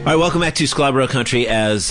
All right, welcome back to Sklarbro Country. As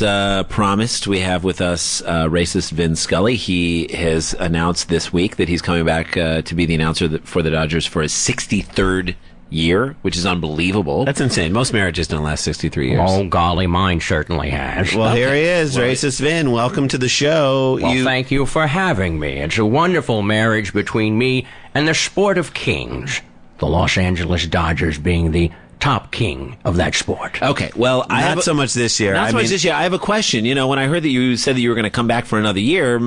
promised, we have with us racist Vin Scully. He has announced this week that he's coming back to be the announcer for the Dodgers for his 63rd year, which is unbelievable. That's insane. Most marriages don't last 63 years. Oh, golly, mine certainly has. Well, here he is, racist Vin. Welcome to the show. Well, thank you for having me. It's a wonderful marriage between me and the sport of kings, the Los Angeles Dodgers being the top king of that sport. Okay, well, Not so much this year. Not so much this year. I have a question. You know, when I heard that you said that you were going to come back for another year,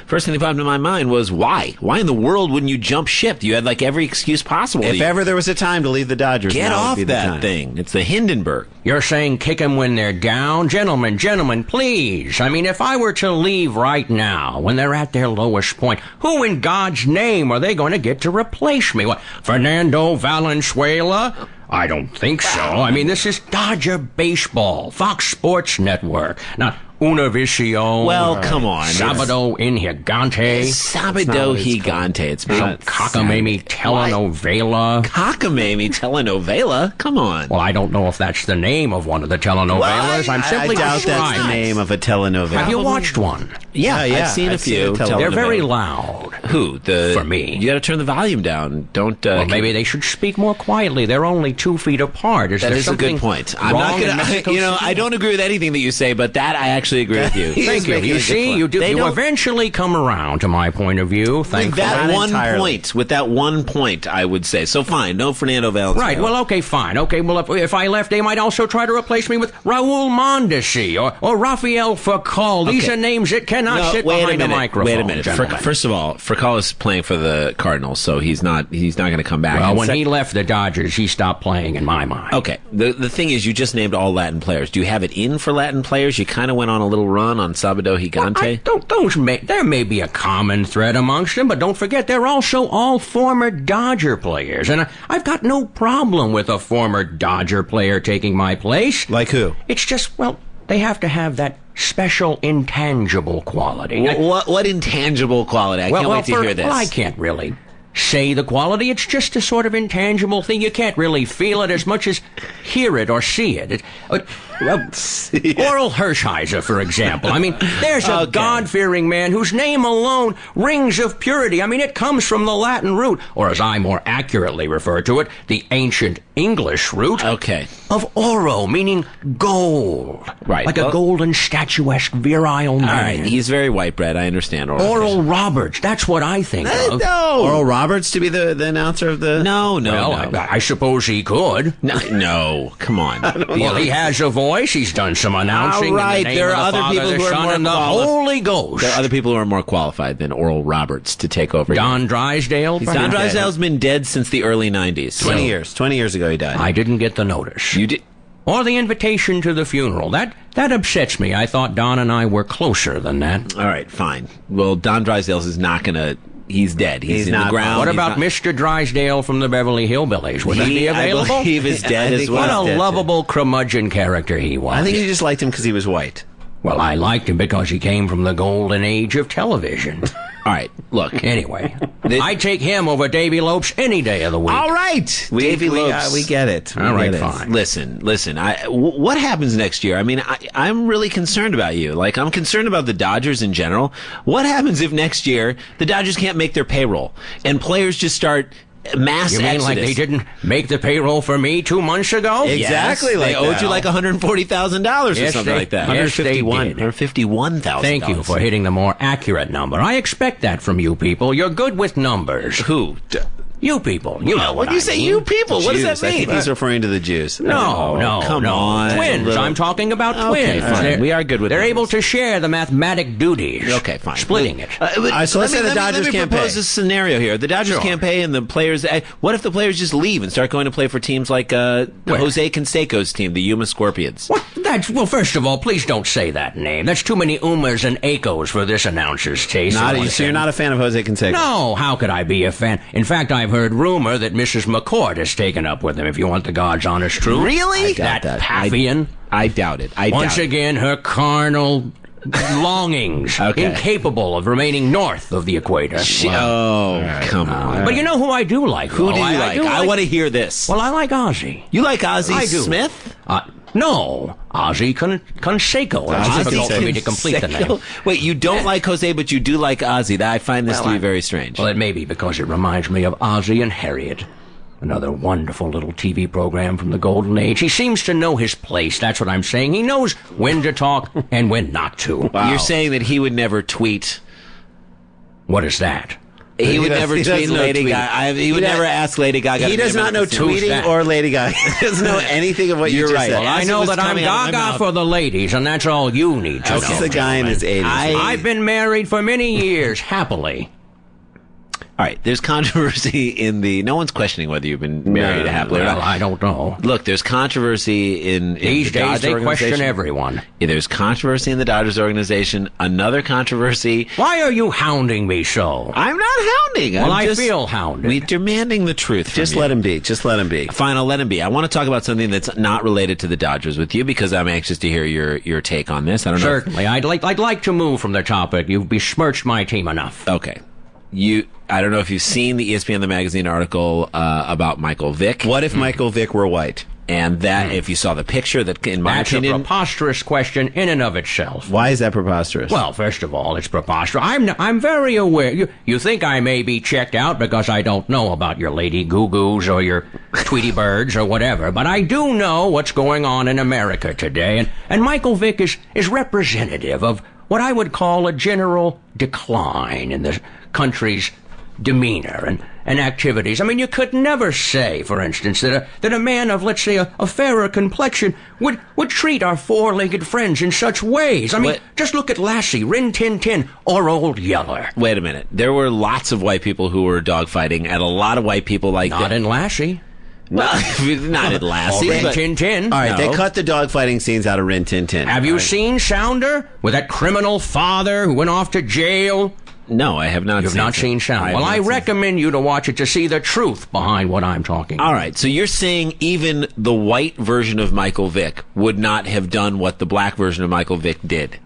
first thing that popped into my mind was why? Why in the world wouldn't you jump ship? You had like every excuse possible. If ever there was a time to leave the Dodgers, get now off would be the that time. thing. It's the Hindenburg. You're saying kick them when they're down? Gentlemen, please. I mean, if I were to leave right now, when they're at their lowest point, who in God's name are they going to get to replace me? What, Fernando Valenzuela? I don't think so. I mean, this is Dodger baseball, Fox Sports Network, not Univision. Well, come on. Sábado en Gigante. Sábado Gigante. It's Some cockamamie telenovela. Cockamamie telenovela? Come on. Well, I don't know if that's the name of one of the telenovelas. I'm simply I doubt that's the describing. name of a telenovela. Have you watched one? Yeah, I've seen a few. They're very loud. Who? For me. You got to turn the volume down. Don't. Well, maybe they should speak more quietly. They're only 2 feet apart. That is a good point. I'm not going to. You know, I don't agree with anything that you say, but that I actually agree with you. Thank you. You see, you eventually come around to my point of view. With that one point, I would say. So fine, no Fernando Valenzuela. Right. Well, okay, fine. Okay. Well, if I left, they might also try to replace me with Raul Mondesi or Rafael Furcal. These are names that cannot sit behind a microphone. Wait a minute. First of all, Furcal is playing for the Cardinals, so he's not going to come back. Well, when he left the Dodgers, he stopped playing in my mind. Okay. The thing is, you just named all Latin players. Do you have it in for Latin players? You kind of went on a little run on Sábado Gigante. Well, there may be a common thread amongst them, but don't forget they're also all former Dodger players, and I've got no problem with a former Dodger player taking my place. Like who? It's just, well, they have to have that special intangible quality. What intangible quality? I can't wait to hear this. Well, I can't really say the quality. It's just a sort of intangible thing. You can't really feel it as much as hear it or see it. Oral Hershiser, for example. I mean, there's a God-fearing man whose name alone rings of purity. I mean, it comes from the Latin root, or as I more accurately refer to it, the ancient English root of oro, meaning gold. Right. Like a golden, statuesque, virile man. All right, he's very white bread. I understand. Oral Roberts, that's what I think of. No. Oral Roberts to be the announcer of the... No. I suppose he could. No, come on. Well, he has a voice. He's done some announcing. All right, in the name there of are the other Father, people the who are Son, more and the qualified. Holy Ghost. There are other people who are more qualified than Oral Roberts to take over. Don Drysdale? Don Drysdale's been dead since the early 90s. 20 years. 20 years ago he died. I didn't get the notice. You did? Or the invitation to the funeral. That upsets me. I thought Don and I were closer than that. All right, fine. Well, Don Drysdale's is not going to... He's dead. He's in not the ground. What about Mr. Drysdale from the Beverly Hillbillies? Would he be available? I believe is dead as well. What a lovable curmudgeon character he was. I think you just liked him because he was white. Well, I liked him because he came from the golden age of television. All right, look. Anyway, I'd take him over Davy Lopes any day of the week. All right, Davy Lopes. We get it. All right, fine. Listen. What happens next year? I mean, I'm really concerned about you. Like, I'm concerned about the Dodgers in general. What happens if next year the Dodgers can't make their payroll and players just start mass You mean exodus? like they didn't make the payroll for me 2 months ago? Exactly. Yes, they owed you like $140,000 or something like that. Yes, they did. $151,000. Thank you for hitting the more accurate number. I expect that from you people. You're good with numbers. Who? You people. You know what what you I say, mean. you people? What does Jews. that I mean? think he's referring to the Jews. No, come on. Twins. I'm talking about twins. Fine. We are good with They're numbers. able to share the mathematic duties. Okay, fine. Splitting it. So let's say the Dodgers can't pay. Let me propose a scenario here. The Dodgers can't pay, and the players... What if the players just leave and start going to play for teams like Jose Canseco's team, the Yuma Scorpions? What? Well, first of all, please don't say that name. That's too many Umas and Acos for this announcer's taste. So you're not a fan of Jose Canseco? No, how could I be a fan? In fact, I've heard rumor that Mrs. McCord has taken up with him, if you want the God's honest truth. Really? That Paphian. I doubt it. Once again, her carnal longings, incapable of remaining north of the equator. Come on. But you know who I do like? Who do you like? I want to hear this. Well, I like Ozzy. You like Ozzy I do. Smith? No, Ozzy Canseco. It's difficult for me to complete the name. Wait, you don't like Jose, but you do like Ozzy. I find this to be very strange. Well, it may be because it reminds me of Ozzy and Harriet. Another wonderful little TV program from the Golden Age. He seems to know his place. That's what I'm saying. He knows when to talk and when not to. Wow. You're saying that he would never tweet. What is that? He would never tweet Lady Gaga. He would never ask Lady Gaga. He does not know tweeting or Lady Gaga. He doesn't know anything of what you just said. Well, I know that I'm Gaga for the ladies, and that's all you need to know. He's a guy in his 80s. I've been married for many years, happily. All right, there's controversy in the... No one's questioning whether you've been married happily or not. Well, I don't know. Look, there's controversy in These the days, Dodgers they organization. question everyone. Yeah, there's controversy in the Dodgers organization. Another controversy... Why are you hounding me so? I'm not hounding. Well, I feel hounded. We're demanding the truth from Just you. let him be. Just let him be. Fine, I'll let him be. I want to talk about something that's not related to the Dodgers with you because I'm anxious to hear your take on this. I don't know. Certainly. I'd like to move from the topic. You've besmirched my team enough. Okay. I don't know if you've seen the ESPN The Magazine article about Michael Vick. What if Michael Vick were white? And that, if you saw the picture, that in my opinion... That's a preposterous question in and of itself. Why is that preposterous? Well, first of all, it's preposterous. I'm very aware. You think I may be checked out because I don't know about your Lady Goo-Goos or your Tweety Birds or whatever, but I do know what's going on in America today, and Michael Vick is representative of what I would call a general decline in the country's demeanor and activities. I mean, you could never say, for instance, that a man of, let's say, a fairer complexion would treat our four-legged friends in such ways. I mean, just look at Lassie, Rin Tin Tin, or Old Yeller. Wait a minute. There were lots of white people who were dogfighting, and a lot of white people like Not in Lassie. Well, not at Lassie. Rin Tin Tin. All right, No. they cut the dogfighting scenes out of Rin Tin Tin. Have you seen Sounder with that criminal father who went off to jail? No, I have not You've seen not seen Sounder. Well, I recommend you to watch it to see the truth behind what I'm talking about. All right, so you're saying even the white version of Michael Vick would not have done what the black version of Michael Vick did?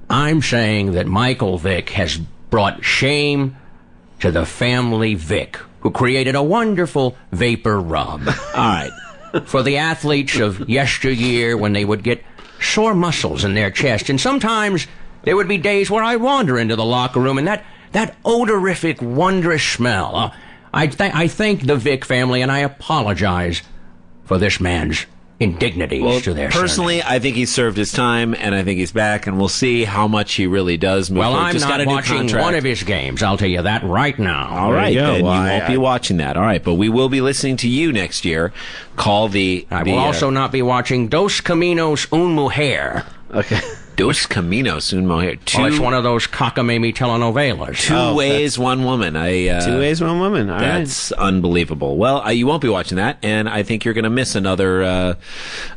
I'm saying that Michael Vick has brought shame to the family Vick, who created a wonderful vapor rub. All right. For the athletes of yesteryear when they would get sore muscles in their chest. And sometimes there would be days where I wander into the locker room and that odorific, wondrous smell. I thank the Vick family and I apologize for this man's indignities to their personally, surname. I think he served his time, and I think he's back, and we'll see how much he really does move Well, forward. I'm Just got not a new watching contract. one of his games. I'll tell you that right now. All right, There you go. then Well, you won't be watching that. All right, but we will be listening to you next year. Call the... I will also not be watching Dos Caminos Un Mujer. Okay. Dos Caminos Un Mujer. Well, it's one of those cockamamie telenovelas. Two ways, one woman. 2 ways, one woman. All right. That's unbelievable. Well, you won't be watching that, and I think you're going to miss another of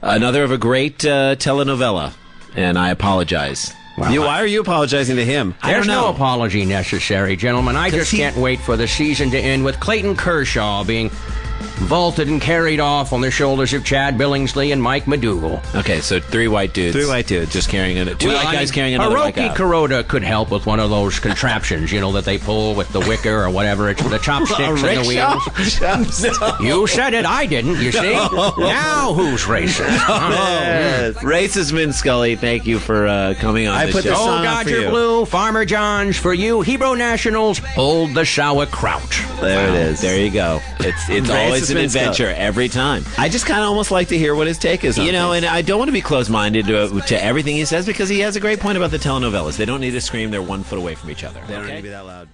a great telenovela, and I apologize. Well, Why are you apologizing to him? There's don't know. no apology necessary, gentlemen. I just can't wait for the season to end with Clayton Kershaw being vaulted and carried off on the shoulders of Chad Billingsley and Mike McDougal. Okay, so 3 white dudes. 3 white dudes. Just carrying it. Two white guys carrying another white guy. Hiroki Kuroda could help with one of those contraptions, that they pull with the wicker or whatever. It's the chopsticks and the wheels. You said it, I didn't, you see? Now who's racist? Racist Vin Scully, thank you for coming on I the put show. this song Oh, up for Dodger you. Blue, Farmer John's for you. Hebrew Nationals, hold the sauerkraut. There it is. There you go. It's always an Vin adventure Scully. every time. I just kind of almost like to hear what his take is on And I don't want to be closed-minded to everything he says because he has a great point about the telenovelas. They don't need to scream. They're 1 foot away from each other. They don't okay? need to be that loud.